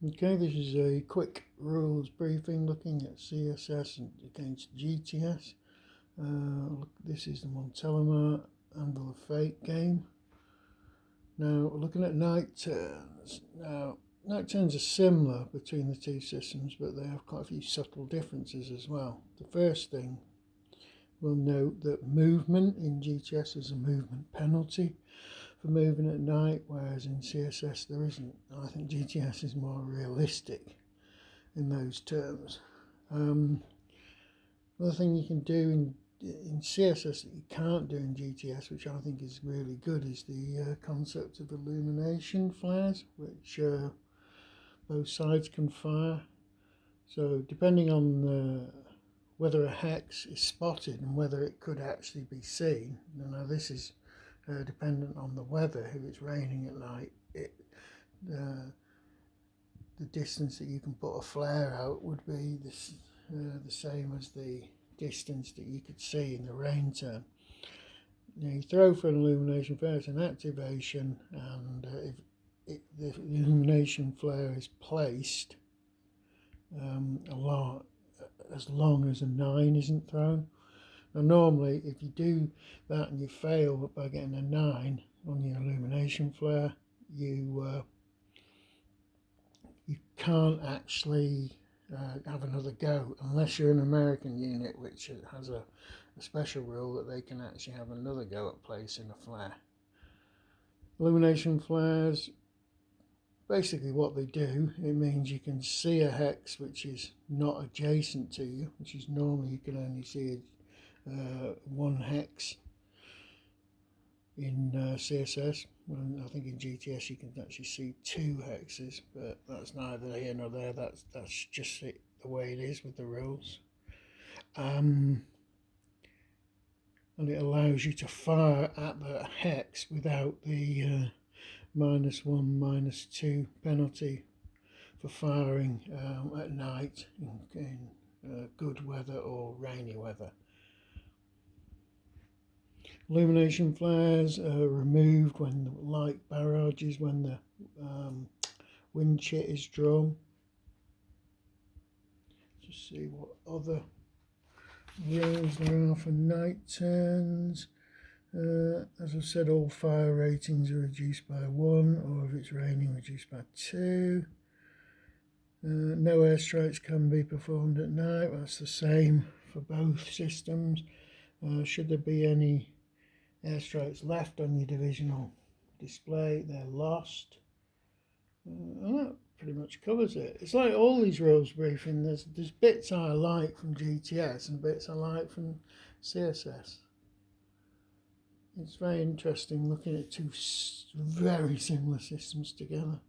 Okay, this is a quick rules briefing looking at CSS against GTS. This is the Montelimar Anvil of Fate game. Now, looking at night turns. Now, night turns are similar between the two systems, but they have quite a few subtle differences as well. The first thing, we'll note that movement in GTS is a movement penalty for moving at night, whereas in CSS there isn't. I think GTS is more realistic in those terms. Another thing you can do in CSS that you can't do in GTS, which I think is really good, is the concept of illumination flares, which both sides can fire. So depending on whether a hex is spotted and whether it could actually be seen, now this is dependent on the weather. If it's raining at night, the distance that you can put a flare out would be the same as the distance that you could see in the rain turn. Now you throw for an illumination flare, it's an activation, and if the illumination flare is placed as long as a 9 isn't thrown. Now normally if you do that and you fail by getting a 9 on your illumination flare, you can't actually have another go unless you're an American unit, which has a special rule that they can actually have another go at placing a flare. Illumination flares, basically what they do, it means you can see a hex which is not adjacent to you, which is normally you can only see one hex in CSS. Well, I think in GTS you can actually see 2 hexes, but that's neither here nor there. That's just the way it is with the rules. And it allows you to fire at the hex without the -1, -2 penalty for firing at night in good weather or rainy weather. Illumination flares are removed when the light barrages, when the wind chit is drawn. Just see what other rules there are for night turns. As I said, all fire ratings are reduced by 1, or if it's raining, reduced by 2. No airstrikes can be performed at night. That's the same for both systems. Should there be any airstrikes left on your divisional display, they're lost. And that pretty much covers it. It's like all these rules briefing, there's bits I like from GTS and bits I like from CSS. It's very interesting looking at two very similar systems together.